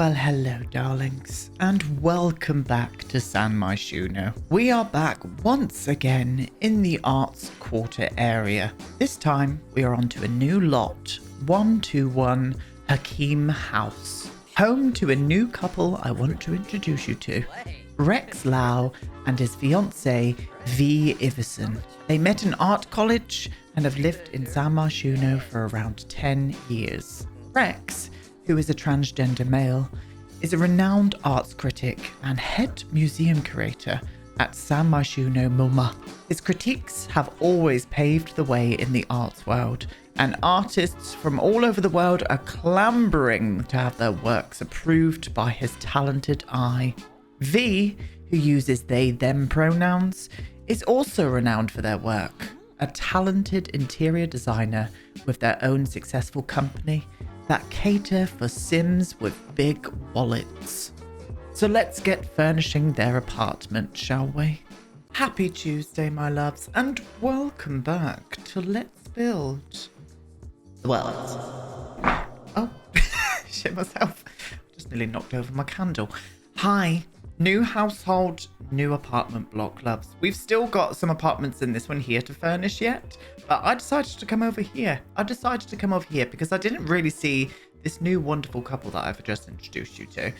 Well, hello, darlings, and welcome back to Myshuno. We are back once again in the Arts Quarter area. This time, we are onto a new lot, 121 Hakim House, home to a new couple I want to introduce you to, Rex Lau and his fiancée, V. Iverson. They met in art college and have lived in Myshuno for around 10 years. Rex, who is a transgender male, is a renowned arts critic and head museum curator at Myshuno MoMA. His critiques have always paved the way in the arts world, and artists from all over the world are clambering to have their works approved by his talented eye. V, who uses they/them pronouns, is also renowned for their work, a talented interior designer with their own successful company that cater for Sims with big wallets. So let's get furnishing their apartment, shall we? Happy Tuesday, my loves, and welcome back to Let's Build the World. Oh, shit myself. Just nearly knocked over my candle. Hi. New household, new apartment block, loves. We've still got some apartments in this one here to furnish yet, but I decided to come over here. Because I didn't really see this new wonderful couple that I've just introduced you to.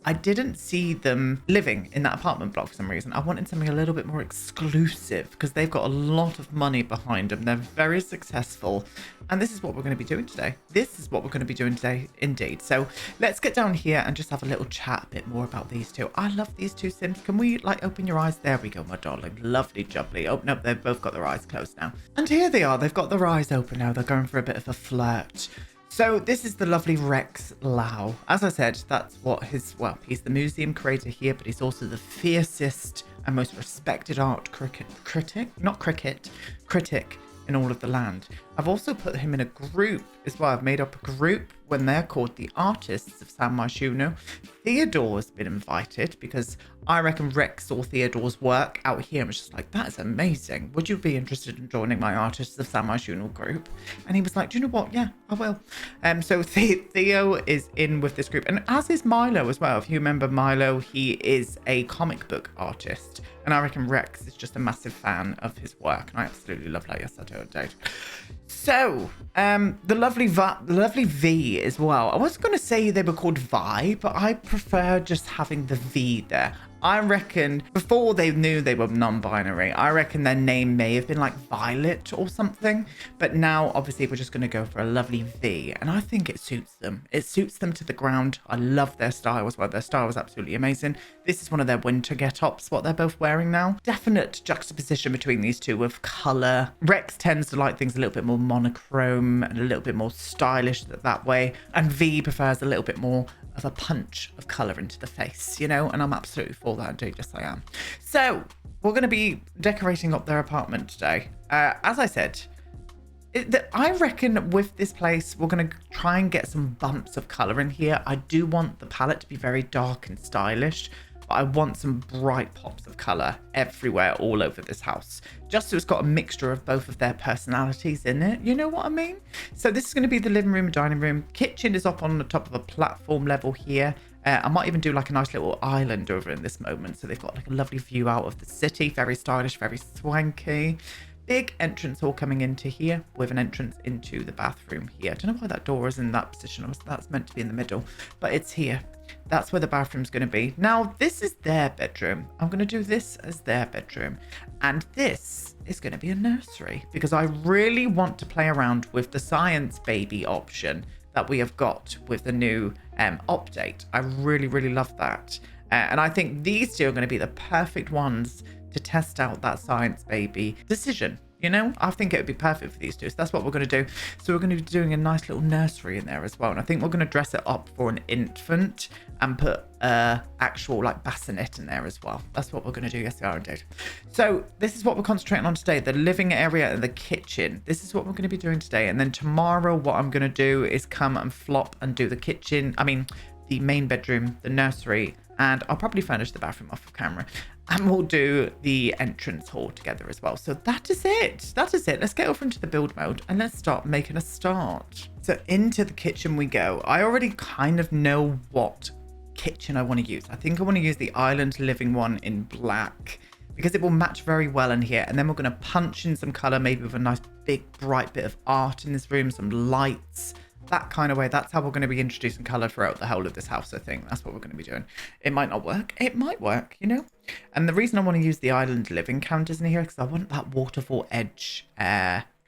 I didn't see them living in that apartment block for some reason. I wanted something a little bit more exclusive because they've got a lot of money behind them. They're very successful. And this is what we're going to be doing today. Indeed. So let's get down here and just have a little chat a bit more about these two. I love these two Sims. Can we open your eyes? There we go, my darling. Lovely jubbly. Oh, no, they've both got their eyes closed now. And here they are. They've got their eyes open now. They're going for a bit of a flirt. So this is the lovely Rex Lau. As I said, that's what he's the museum curator here, but he's also the fiercest and most respected art critic in all of the land. I've also put him in a group as well. I've made up a group when they're called the Artists of Myshuno. Theodore's been invited because I reckon Rex saw Theodore's work out here and was just like, that is amazing. Would you be interested in joining my Artists of Myshuno group? And he was like, do you know what? Yeah, I will. So Theo is in with this group, and as is Milo as well. If you remember Milo, he is a comic book artist. And I reckon Rex is just a massive fan of his work. And I absolutely love that. Yes, I do. So, the lovely V as well. I was going to say they were called Vi, but I prefer just having the V there. I reckon before they knew they were non-binary, I reckon their name may have been like Violet or something. But now, obviously, we're just going to go for a lovely V. And I think it suits them. It suits them to the ground. I love their style as well. Their style is absolutely amazing. This is one of their winter get-ups, what they're both wearing now. Definite juxtaposition between these two with colour. Rex tends to like things a little bit more monochrome and a little bit more stylish that way. And V prefers a little bit more of a punch of colour into the face, you know, and I'm absolutely for that indeed. Yes, I am. So we're going to be decorating up their apartment today. As I said, I reckon with this place, we're going to try and get some bumps of colour in here. I do want the palette to be very dark and stylish, but I want some bright pops of colour everywhere, all over this house. Just so it's got a mixture of both of their personalities in it. You know what I mean? So this is going to be the living room, dining room. Kitchen is up on the top of a platform level here. I might even do like a nice little island over in this moment. So they've got like a lovely view out of the city. Very stylish, very swanky. Big entrance hall coming into here with an entrance into the bathroom here. I don't know why that door is in that position. That's meant to be in the middle, but it's here. That's where the bathroom's going to be. Now, this is their bedroom. I'm going to do this as their bedroom. And this is going to be a nursery because I really want to play around with the science baby option that we have got with the new update. I really, really love that. And I think these two are going to be the perfect ones to test out that science baby decision. You know, I think it would be perfect for these two. So that's what we're going to do. So we're going to be doing a nice little nursery in there as well. And I think we're going to dress it up for an infant and put actual like bassinet in there as well. That's what we're going to do. Yes, we are indeed. So this is what we're concentrating on today. The living area and the kitchen. This is what we're going to be doing today. And then tomorrow, what I'm going to do is come and flop and do the kitchen. I mean, the main bedroom, the nursery, and I'll probably furnish the bathroom off of camera. And we'll do the entrance hall together as well. So that is it. Let's get over into the build mode and let's start making a start. So into the kitchen we go. I already kind of know what kitchen I want to use. I think I want to use the island living one in black because it will match very well in here. And then we're going to punch in some color, maybe with a nice big bright bit of art in this room, some lights, that kind of way. That's how we're going to be introducing color throughout the whole of this house, I think. That's what we're going to be doing. It might not work. It might work, you know? And the reason I want to use the island living counters in here is because I want that waterfall edge,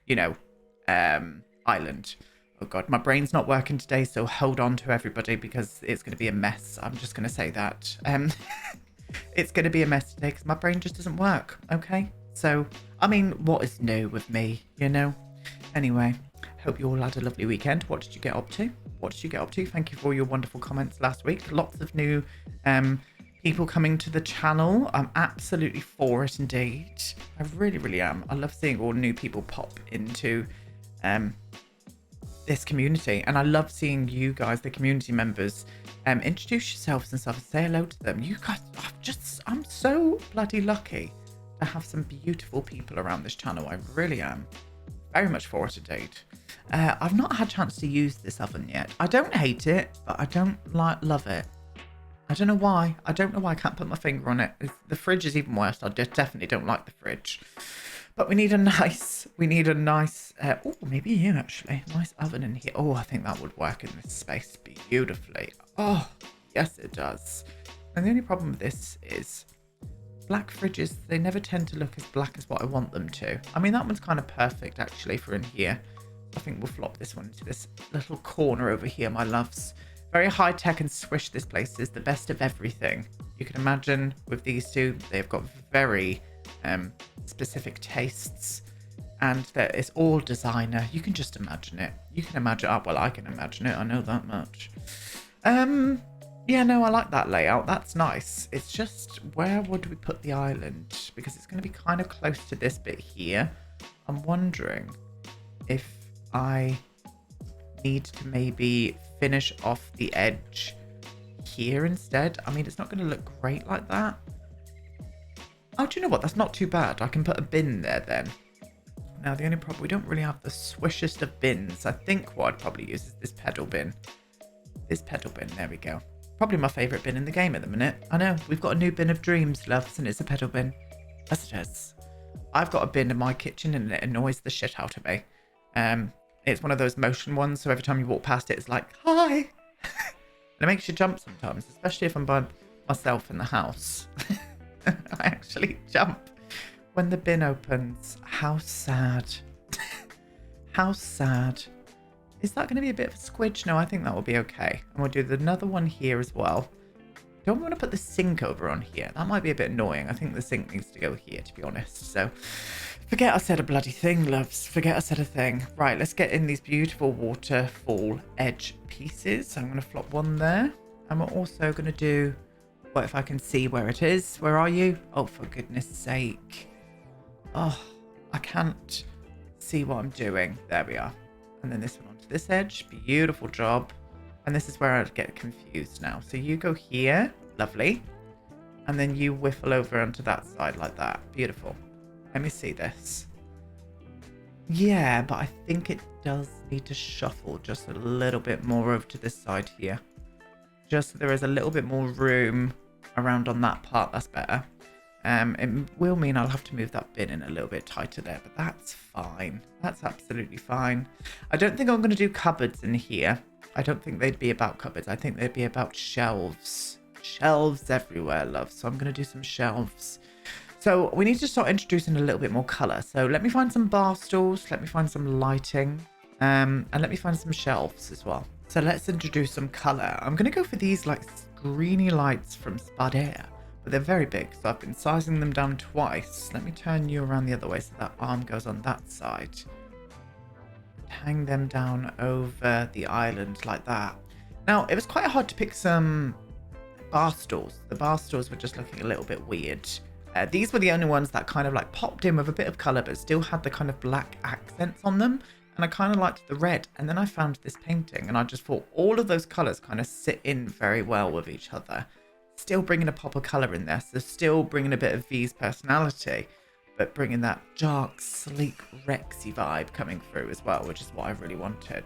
you know, island. Oh God, my brain's not working today, so hold on to everybody because it's going to be a mess. I'm just going to say that. It's going to be a mess today because my brain just doesn't work, okay? So, I mean, what is new with me, you know? Anyway, hope you all had a lovely weekend. What did you get up to? What did you get up to? Thank you for all your wonderful comments last week. Lots of new people coming to the channel. I'm absolutely for it indeed. I really, really am. I love seeing all new people pop into this community, and I love seeing you guys, the community members, introduce yourselves and stuff and say hello to them. You guys, I'm so bloody lucky to have some beautiful people around this channel. I really am. Very much for it indeed. I've not had a chance to use this oven yet. I don't hate it, but I don't love it. I don't know why. I don't know why I can't put my finger on it. The fridge is even worse. I definitely don't like the fridge. But we need a nice, oh, maybe here actually. Nice oven in here. Oh, I think that would work in this space beautifully. Oh, yes it does. And the only problem with this is black fridges, they never tend to look as black as what I want them to. I mean, that one's kind of perfect actually for in here. I think we'll flop this one into this little corner over here, my loves. Very high tech and swish this place is. The best of everything. You can imagine with these two, they've got very specific tastes, and it's all designer. You can just imagine it. You can imagine, oh, well, I can imagine it. I know that much. Yeah, no, I like that layout. That's nice. It's just, where would we put the island? Because it's going to be kind of close to this bit here. I'm wondering if I need to maybe finish off the edge here instead. I mean, it's not going to look great like that. Oh, do you know what? That's not too bad. I can put a bin there then. Now, the only problem, we don't really have the swishest of bins. I think what I'd probably use is this pedal bin. This pedal bin, there we go. Probably my favourite bin in the game at the minute. I know, we've got a new bin of dreams, loves, and it's a pedal bin. Yes, it is. I've got a bin in my kitchen and it annoys the shit out of me. It's one of those motion ones, so every time you walk past it, it's like, hi! And it makes you jump sometimes, especially if I'm by myself in the house. I actually jump when the bin opens. How sad. How sad. Is that going to be a bit of a squidge? No, I think that will be okay. And we'll do another one here as well. Don't want to put the sink over on here. That might be a bit annoying. I think the sink needs to go here, to be honest. So forget I said a bloody thing, loves. Forget I said a thing. Right, let's get in these beautiful waterfall edge pieces. So I'm going to flop one there. And we're also going to do, what if I can see where it is? Where are you? Oh, for goodness sake. Oh, I can't see what I'm doing. There we are. And then this one onto this edge. Beautiful job. And this is where I get confused now. So you go here. Lovely. And then you whiffle over onto that side like that. Beautiful. Let me see this. Yeah, but I think it does need to shuffle just a little bit more over to this side here. Just so there is a little bit more room around on that part. That's better. It will mean I'll have to move that bin in a little bit tighter there, but that's fine. That's absolutely fine. I don't think I'm going to do cupboards in here. I don't think they'd be about cupboards. I think they'd be about shelves. Shelves everywhere, love. So I'm going to do some shelves. So we need to start introducing a little bit more colour. So let me find some bar stools. Let me find some lighting. And let me find some shelves as well. So let's introduce some colour. I'm going to go for these like greeny lights from Spadea. But they're very big, so I've been sizing them down twice. Let me turn you around the other way so that arm goes on that side. Hang them down over the island like that. Now, it was quite hard to pick some bar stools. The bar stools were just looking a little bit weird. These were the only ones that kind of like popped in with a bit of colour, but still had the kind of black accents on them. And I kind of liked the red. And then I found this painting and I just thought all of those colours kind of sit in very well with each other. Still bringing a pop of colour in there, so still bringing a bit of V's personality, but bringing that dark, sleek, Rexy vibe coming through as well, which is what I really wanted.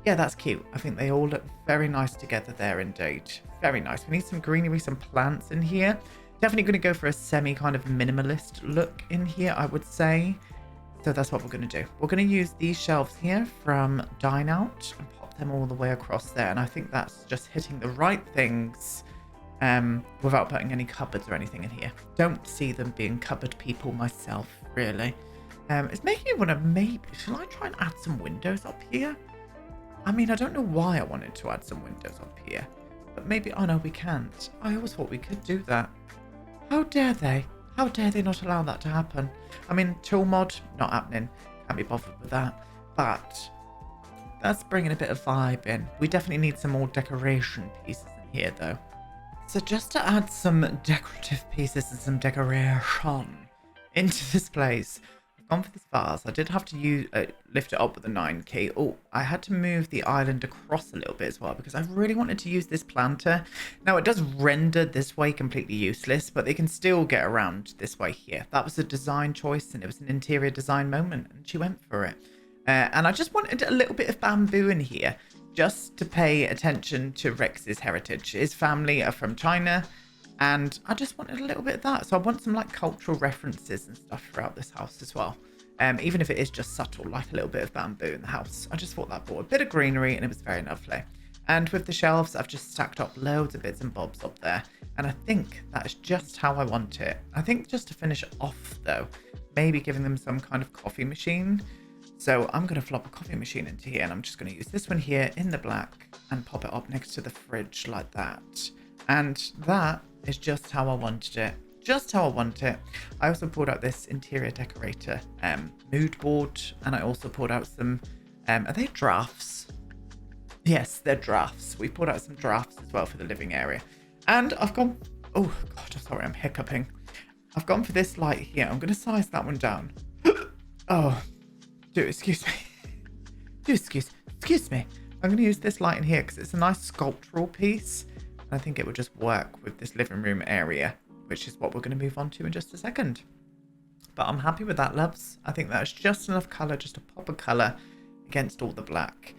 Yeah, that's cute. I think they all look very nice together there indeed. Very nice. We need some greenery, some plants in here. Definitely going to go for a semi kind of minimalist look in here, I would say. So that's what we're going to do. We're going to use these shelves here from Dine Out and pop them all the way across there. And I think that's just hitting the right things without putting any cupboards or anything in here. Don't see them being cupboard people myself, really. It's making me want to maybe... Shall I try and add some windows up here? I mean, I don't know why I wanted to add some windows up here. But maybe... Oh, no, we can't. I always thought we could do that. How dare they? How dare they not allow that to happen? I mean, tool mod, not happening. Can't be bothered with that. But that's bringing a bit of vibe in. We definitely need some more decoration pieces in here, though. So just to add some decorative pieces and some decoration into this place, I've gone for this vase. I did have to lift it up with a 9 key. Oh, I had to move the island across a little bit as well because I really wanted to use this planter. Now, it does render this way completely useless, but they can still get around this way here. That was a design choice and it was an interior design moment and she went for it. And I just wanted a little bit of bamboo in here just to pay attention to Rex's heritage. His family are from China. And I just wanted a little bit of that. So I want some like cultural references and stuff throughout this house as well. Even if it is just subtle, like a little bit of bamboo in the house. I just thought that brought a bit of greenery and it was very lovely. And with the shelves, I've just stacked up loads of bits and bobs up there. And I think that is just how I want it. I think just to finish off though, maybe giving them some kind of coffee machine. So I'm going to flop a coffee machine into here and I'm just going to use this one here in the black and pop it up next to the fridge like that. And that is just how I wanted it. Just how I want it. I also pulled out this interior decorator mood board and I also pulled out some, are they drafts? Yes, they're drafts. We pulled out some drafts as well for the living area. And I've gone, oh God, I'm sorry, I'm hiccuping. I've gone for this light here. I'm going to size that one down. Oh, excuse me. Excuse me. I'm going to use this light in here because it's a nice sculptural piece. I think it would just work with this living room area, which is what we're going to move on to in just a second. But I'm happy with that, loves. I think that's just enough colour, just a pop of colour against all the black.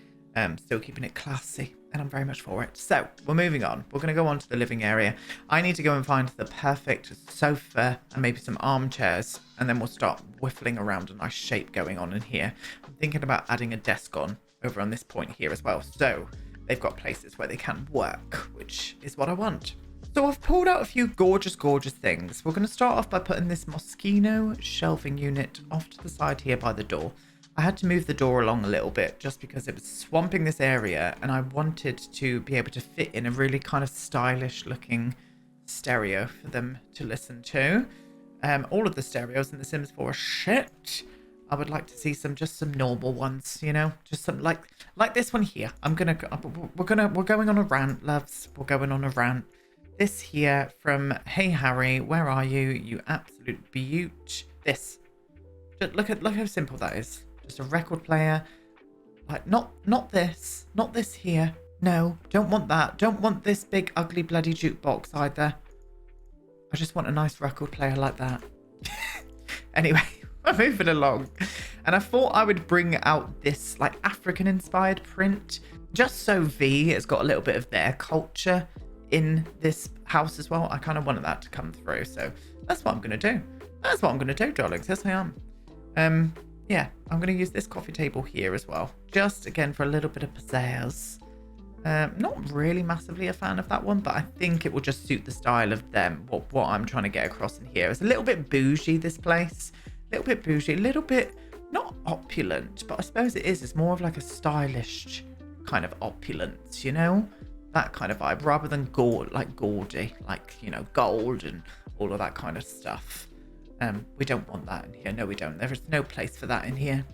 Still keeping it classy, and I'm very much for it. So, we're moving on. We're going to go on to the living area. I need to go and find the perfect sofa and maybe some armchairs, and then we'll start whiffling around a nice shape going on in here. I'm thinking about adding a desk on over on this point here as well. So, they've got places where they can work, which is what I want. So I've pulled out a few gorgeous things. We're going to start off by putting this Myshuno shelving unit off to the side here by the door. I had to move the door along a little bit just because it was swamping this area and I wanted to be able to fit in a really kind of stylish looking stereo for them to listen to. All of the stereos in The Sims 4 are shit. I would like to see some normal ones, you know, just some like this one here. We're going on a rant, loves. We're going on a rant. This here from Hey Harry, where are you? You absolute beaut. This. Just look how simple that is. Just a record player. Like not this here. No, don't want that. Don't want this big ugly bloody jukebox either. I just want a nice record player like that. Anyway. I'm moving along and I thought I would bring out this like African inspired print just so V has got a little bit of their culture in this house as well. I kind of wanted that to come through, so that's what I'm going to do. That's what I'm going to do, darlings. Yes, I am. Yeah, I'm going to use this coffee table here as well, just again for a little bit of pizzazz. Not really massively a fan of that one, but I think it will just suit the style of them, what I'm trying to get across in here. It's a little bit bougie, this place. A little bit bougie, a little bit not opulent, but I suppose it is. It's more of like a stylish kind of opulence, you know, that kind of vibe rather than gaudy, like, you know, gold and all of that kind of stuff. We don't want that in here. No, we don't. There is no place for that in here.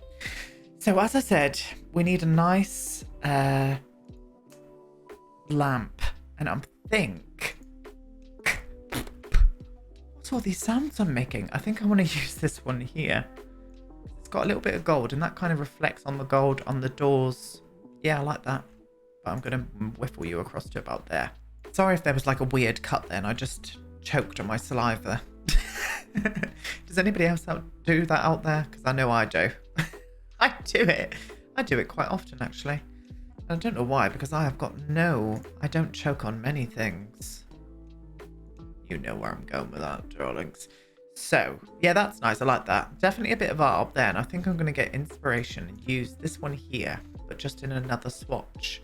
So as I said, we need a nice lamp, and I think. What's all these sounds I'm making? I think I want to use this one here. It's got a little bit of gold and that kind of reflects on the gold on the doors. Yeah, I like that. But I'm going to whiffle you across to about there. Sorry if there was like a weird cut then. I just choked on my saliva. Does anybody else do that out there? Because I know I do. I do it quite often actually. I don't know why, because I don't choke on many things. You know where I'm going with that, darlings. So, yeah, that's nice. I like that. Definitely a bit of art up there. And I think I'm going to get inspiration and use this one here, but just in another swatch.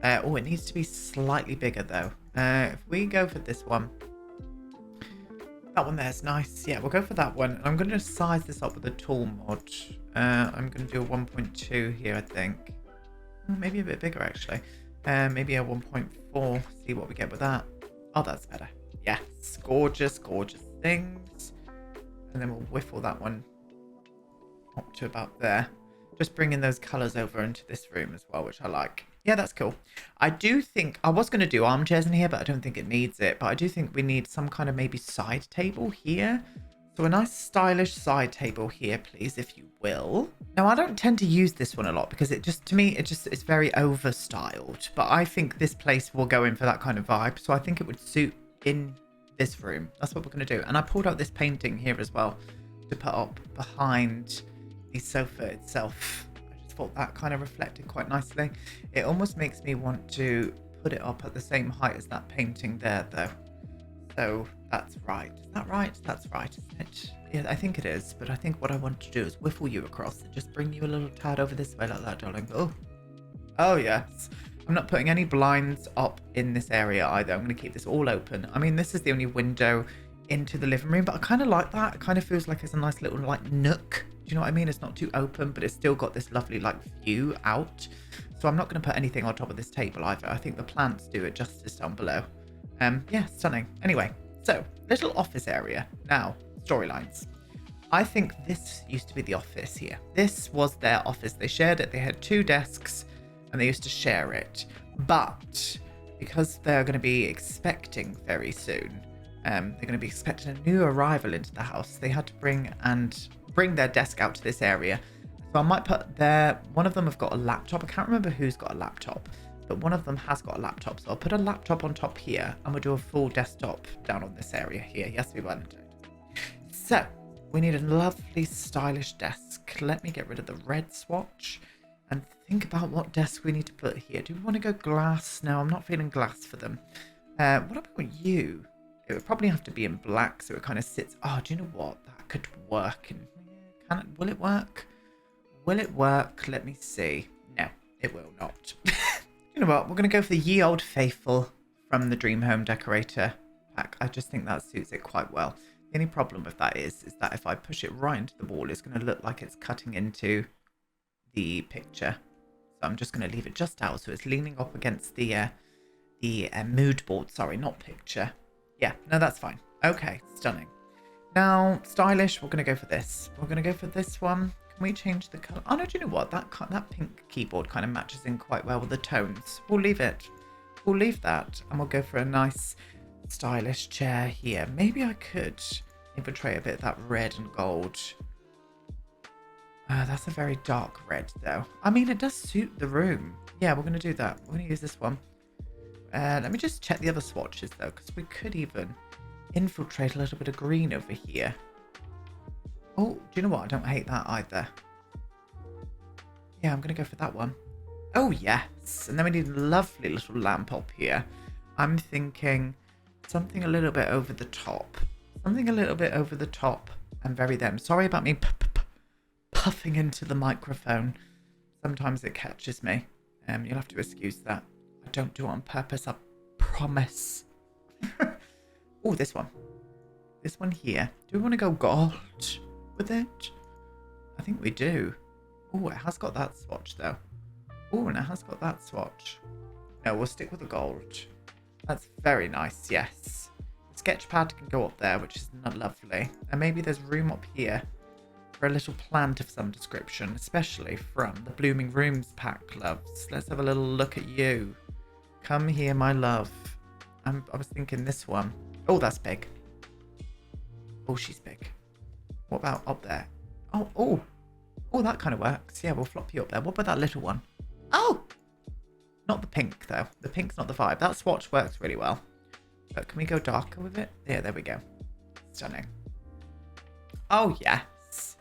Oh, it needs to be slightly bigger, though. If we go for this one, that one there's nice. Yeah, we'll go for that one. I'm going to size this up with a tool mod. I'm going to do a 1.2 here, I think. Maybe a bit bigger, actually. Maybe a 1.4. See what we get with that. Oh, that's better. Yes, gorgeous, gorgeous things. And then we'll whiffle that one up to about there. Just bringing those colours over into this room as well, which I like. Yeah, that's cool. I do think, I was going to do armchairs in here, but I don't think it needs it. But I do think we need some kind of maybe side table here. So a nice stylish side table here, please, if you will. Now, I don't tend to use this one a lot because it just, to me, it's very over styled. But I think this place will go in for that kind of vibe. So I think it would suit in this room. That's what we're going to do. And I pulled out this painting here as well to put up behind the sofa itself. I just thought that kind of reflected quite nicely. It almost makes me want to put it up at the same height as that painting there, though. So that's right. Is that right? That's right, isn't it? Yeah, I think it is. But I think what I want to do is whiffle you across and just bring you a little tad over this way like that, darling. Oh yes. I'm not putting any blinds up in this area either. I'm going to keep this all open. I mean, this is the only window into the living room, but I kind of like that. It kind of feels like it's a nice little like nook. Do you know what I mean? It's not too open, but it's still got this lovely like view out. So I'm not going to put anything on top of this table either. I think the plants do it justice down below. Yeah, stunning. Anyway, so little office area. Now, storylines. I think this used to be the office here. This was their office. They shared it. They had 2 desks and they used to share it. But because they're going to be expecting very soon, they're going to be expecting a new arrival into the house. They had to bring their desk out to this area. So I might put one of them have got a laptop. I can't remember who's got a laptop, but one of them has got a laptop. So I'll put a laptop on top here and we'll do a full desktop down on this area here. Yes, we will. So we need a lovely stylish desk. Let me get rid of the red swatch and think about what desk we need to put here. Do we want to go glass? No, I'm not feeling glass for them. What about you? It would probably have to be in black so it kind of sits. Oh, do you know what? That could work. Will it work? Will it work? Let me see. No, it will not. You know what? We're going to go for the Ye Old Faithful from the Dream Home Decorator pack. I just think that suits it quite well. The only problem with that is that if I push it right into the wall, it's going to look like it's cutting into the picture. So I'm just going to leave it just out so it's leaning up against the mood board. Sorry, not picture. Yeah, no, that's fine. Okay, stunning. Now, stylish, we're going to go for this. We're going to go for this one. Can we change the colour? Oh, no, do you know what? That pink keyboard kind of matches in quite well with the tones. We'll leave it. We'll leave that. And we'll go for a nice, stylish chair here. Maybe I could infiltrate a bit of that red and gold. That's a very dark red, though. I mean, it does suit the room. Yeah, we're going to do that. We're going to use this one. Let me just check the other swatches, though, because we could even infiltrate a little bit of green over here. Oh, do you know what? I don't hate that either. Yeah, I'm going to go for that one. Oh, yes. And then we need a lovely little lamp up here. I'm thinking something a little bit over the top. Something a little bit over the top and very them. Sorry about me puffing into the microphone. Sometimes it catches me. You'll have to excuse that. I don't do it on purpose, I promise. Oh, this one. This one here. Do we want to go gold with it? I think we do. Oh, it has got that swatch, though. Oh, and it has got that swatch. No, we'll stick with the gold. That's very nice, yes. The sketch pad can go up there, which is not lovely. And maybe there's room up here for a little plant of some description, especially from the Blooming Rooms pack, loves. Let's have a little look at you. Come here, my love. I was thinking this one. Oh, that's big. Oh, she's big. What about up there? Oh, that kind of works. Yeah, we'll flop you up there. What about that little one? Oh, not the pink, though. The pink's not the vibe. That swatch works really well. But can we go darker with it? Yeah, there we go. Stunning. Oh, yes.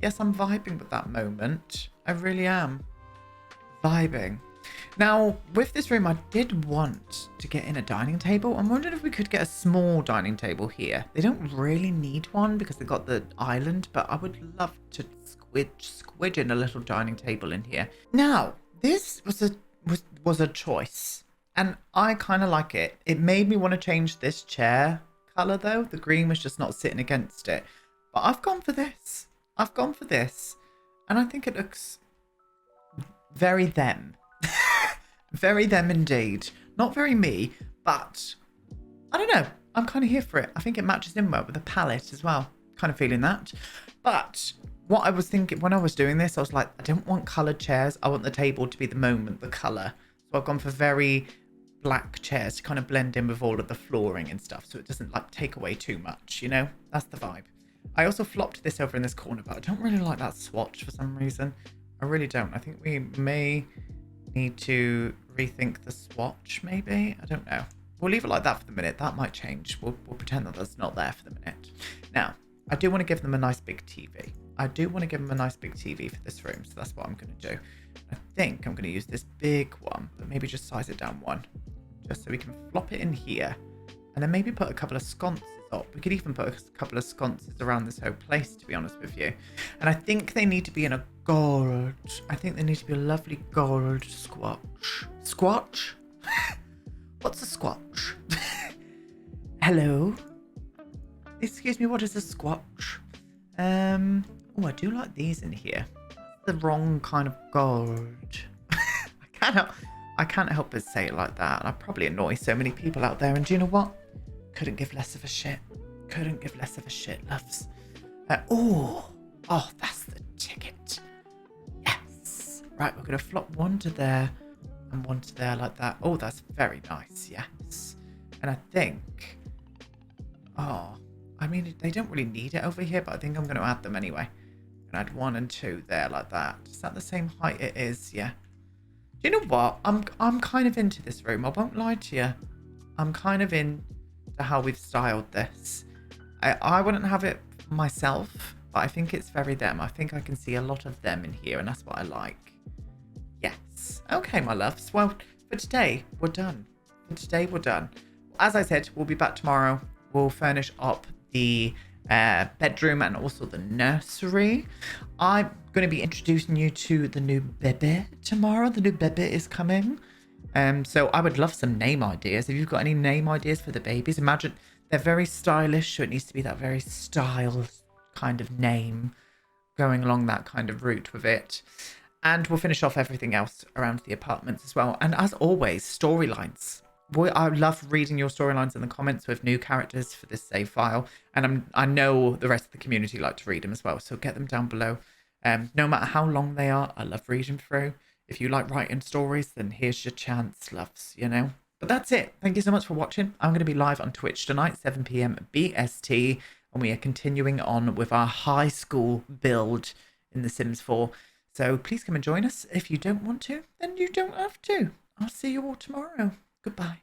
Yes, I'm vibing with that moment. I really am. Vibing. Now, with this room, I did want to get in a dining table. I'm wondering if we could get a small dining table here. They don't really need one because they've got the island, but I would love to squidge in a little dining table in here. Now, this was a choice, and I kind of like it. It made me want to change this chair color though. The green was just not sitting against it, but I've gone for this. I've gone for this, and I think it looks very them. Very them indeed. Not very me, but I don't know. I'm kind of here for it. I think it matches in well with the palette as well. Kind of feeling that. But what I was thinking when I was doing this, I was like, I don't want coloured chairs. I want the table to be the moment, the colour. So I've gone for very black chairs to kind of blend in with all of the flooring and stuff. So it doesn't like take away too much, you know? That's the vibe. I also flopped this over in this corner, but I don't really like that swatch for some reason. I really don't. I think we may need to rethink the swatch, maybe. I don't know. We'll leave it like that for the minute. That might change. We'll pretend that that's not there for the minute. Now, I do want to give them a nice big TV. I do want to give them a nice big TV for this room, so that's what I'm going to do. I think I'm going to use this big one, but maybe just size it down one, just so we can flop it in here, and then maybe put a couple of sconces up. We could even put a couple of sconces around this whole place, to be honest with you. And I think they need to be in a gold. I think they need to be a lovely gold squatch. Squatch? What's a squatch? Hello? Excuse me, what is a squatch? Oh, I do like these in here. The wrong kind of gold. I can't help but say it like that. I probably annoy so many people out there, and do you know what? Couldn't give less of a shit. Couldn't give less of a shit, loves. Oh, that's the ticket. Yes. Right, we're going to flop one to there and one to there like that. Oh, that's very nice. Yes. And I think... I mean, they don't really need it over here, but I think I'm going to add them anyway. I'm going to add 1 and 2 there like that. Is that the same height it is? Yeah. Do you know what? I'm kind of into this room. I won't lie to you. I'm kind of into how we've styled this. I wouldn't have it myself, but I think it's very them. I think I can see a lot of them in here, and that's what I like. Yes. Okay, my loves. Well, for today, we're done. As I said, we'll be back tomorrow. We'll furnish up the bedroom and also the nursery. I'm going to be introducing you to the new baby tomorrow. The new baby is coming. So I would love some name ideas. If you've got any name ideas for the babies, imagine they're very stylish, so it needs to be that very styled kind of name, going along that kind of route with it. And we'll finish off everything else around the apartments as well. And as always, storylines. I love reading your storylines in the comments with new characters for this save file. And I know the rest of the community like to read them as well. So get them down below. No matter how long they are, I love reading through. If you like writing stories, then here's your chance, loves, you know. But that's it. Thank you so much for watching. I'm going to be live on Twitch tonight, 7 p.m. BST. And we are continuing on with our high school build in The Sims 4. So please come and join us. If you don't want to, then you don't have to. I'll see you all tomorrow. Goodbye.